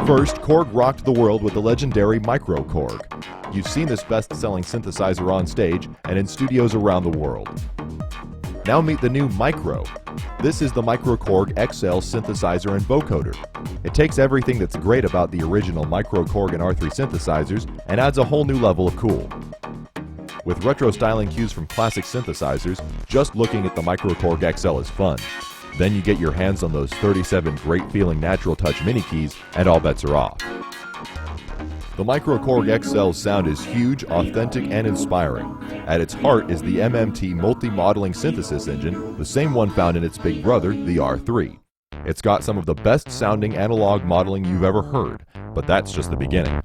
First, Korg rocked the world with the legendary Microkorg. You've seen this best-selling synthesizer on stage and in studios around the world. Now meet the new Micro. This is the Microkorg XL Synthesizer and Vocoder. It takes everything that's great about the original Microkorg and R3 synthesizers and adds a whole new level of cool. With retro styling cues from classic synthesizers, just looking at the Microkorg XL is fun. Then you get your hands on those 37 great-feeling natural touch mini keys, and all bets are off. The Microkorg XL's sound is huge, authentic, and inspiring. At its heart is the MMT multi-modeling synthesis engine, the same one found in its big brother, the R3. It's got some of the best-sounding analog modeling you've ever heard, but that's just the beginning.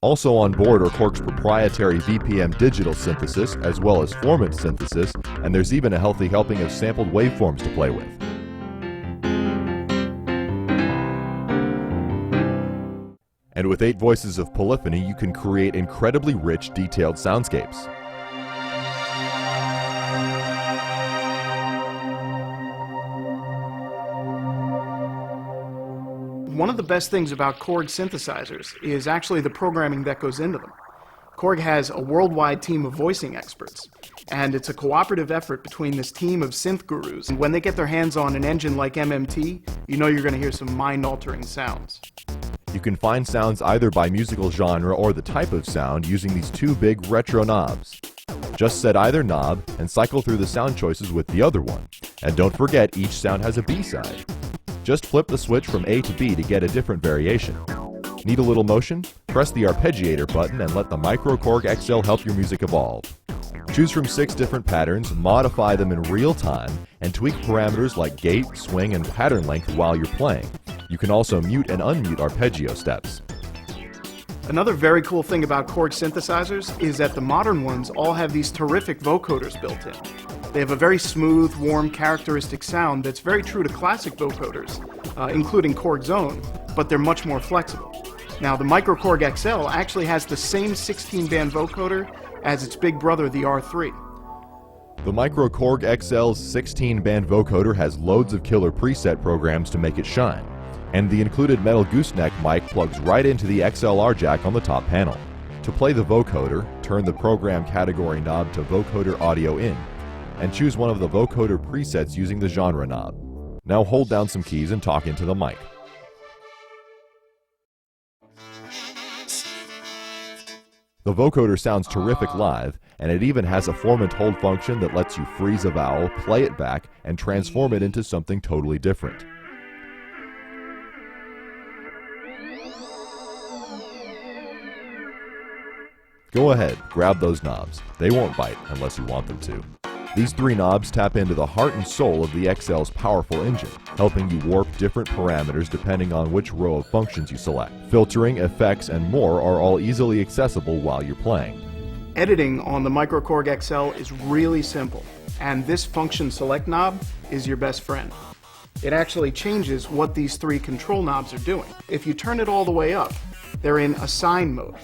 Also on board are Korg's proprietary BPM digital synthesis, as well as formant synthesis, and there's even a healthy helping of sampled waveforms to play with. And with 8 voices of polyphony, you can create incredibly rich, detailed soundscapes. One of the best things about Korg synthesizers is actually the programming that goes into them. Korg has a worldwide team of voicing experts, and it's a cooperative effort between this team of synth gurus. And when they get their hands on an engine like MMT, you know you're going to hear some mind-altering sounds. You can find sounds either by musical genre or the type of sound using these 2 big retro knobs. Just set either knob and cycle through the sound choices with the other one. And don't forget, each sound has a B-side. Just flip the switch from A to B to get a different variation. Need a little motion? Press the arpeggiator button and let the Microkorg XL help your music evolve. Choose from 6 different patterns, modify them in real time, and tweak parameters like gate, swing, and pattern length while you're playing. You can also mute and unmute arpeggio steps. Another very cool thing about Korg synthesizers is that the modern ones all have these terrific vocoders built in. They have a very smooth, warm, characteristic sound that's very true to classic vocoders, including Korg's own, but they're much more flexible. Now, the Microkorg XL actually has the same 16-band vocoder as its big brother, the R3. The Microkorg XL's 16-band vocoder has loads of killer preset programs to make it shine, and the included metal gooseneck mic plugs right into the XLR jack on the top panel. To play the vocoder, turn the program category knob to vocoder audio in, and choose one of the vocoder presets using the genre knob. Now hold down some keys and talk into the mic. The vocoder sounds terrific live, and it even has a formant hold function that lets you freeze a vowel, play it back, and transform it into something totally different. Go ahead, grab those knobs. They won't bite unless you want them to. These 3 knobs tap into the heart and soul of the XL's powerful engine, helping you warp different parameters depending on which row of functions you select. Filtering, effects, and more are all easily accessible while you're playing. Editing on the Microkorg XL is really simple, and this function select knob is your best friend. It actually changes what these 3 control knobs are doing. If you turn it all the way up, they're in assign mode,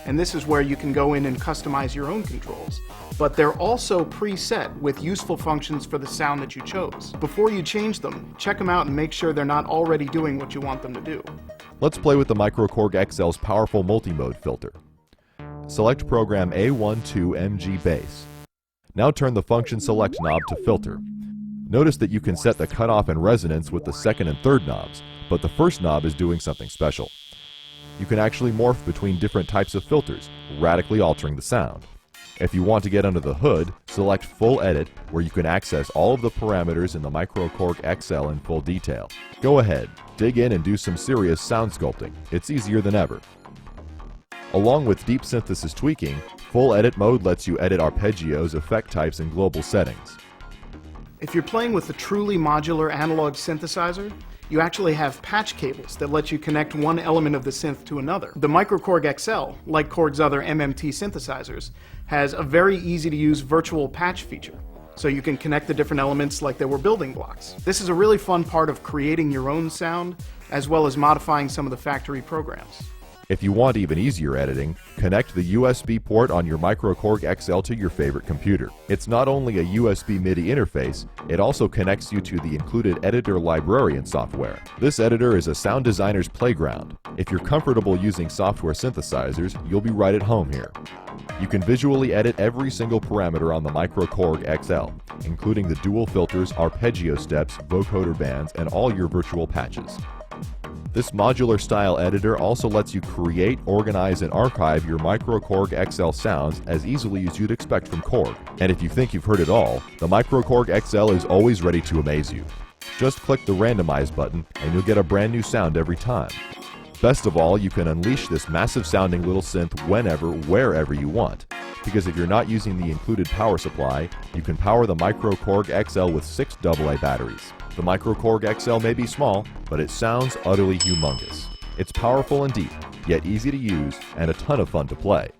and this is where you can go in and customize your own controls. But they're also preset with useful functions for the sound that you chose. Before you change them, check them out and make sure they're not already doing what you want them to do. Let's play with the Microkorg XL's powerful multi-mode filter. Select program A12MG Bass. Now turn the function select knob to filter. Notice that you can set the cutoff and resonance with the 2nd and 3rd knobs, but the 1st knob is doing something special. You can actually morph between different types of filters, radically altering the sound. If you want to get under the hood, select Full Edit, where you can access all of the parameters in the Microkorg XL in full detail. Go ahead, dig in and do some serious sound sculpting. It's easier than ever. Along with deep synthesis tweaking, Full Edit mode lets you edit arpeggios, effect types, and global settings. If you're playing with a truly modular analog synthesizer, you actually have patch cables that let you connect one element of the synth to another. The Microkorg XL, like Korg's other MMT synthesizers, has a very easy-to-use virtual patch feature, so you can connect the different elements like they were building blocks. This is a really fun part of creating your own sound, as well as modifying some of the factory programs. If you want even easier editing, connect the USB port on your Microkorg XL to your favorite computer. It's not only a USB MIDI interface, it also connects you to the included editor librarian software. This editor is a sound designer's playground. If you're comfortable using software synthesizers, you'll be right at home here. You can visually edit every single parameter on the Microkorg XL, including the dual filters, arpeggio steps, vocoder bands, and all your virtual patches. This modular style editor also lets you create, organize, and archive your Microkorg XL sounds as easily as you'd expect from Korg. And if you think you've heard it all, the Microkorg XL is always ready to amaze you. Just click the randomize button and you'll get a brand new sound every time. Best of all, you can unleash this massive sounding little synth whenever, wherever you want. Because if you're not using the included power supply, you can power the Microkorg XL with 6 AA batteries. The Microkorg XL may be small, but it sounds utterly humongous. It's powerful and deep, yet easy to use and a ton of fun to play.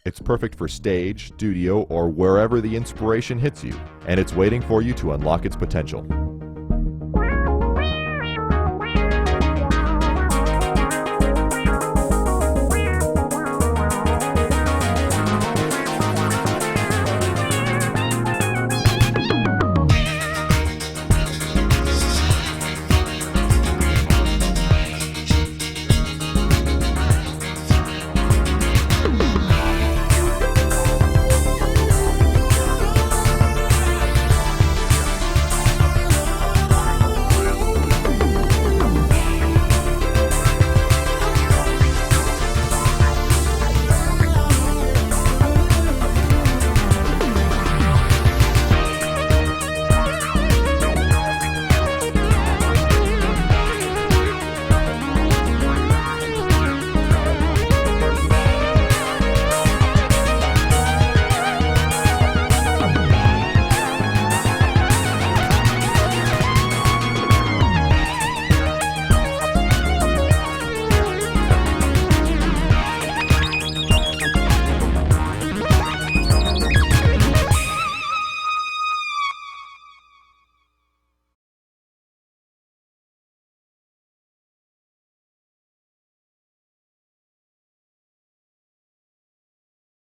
It's perfect for stage, studio, or wherever the inspiration hits you, and it's waiting for you to unlock its potential.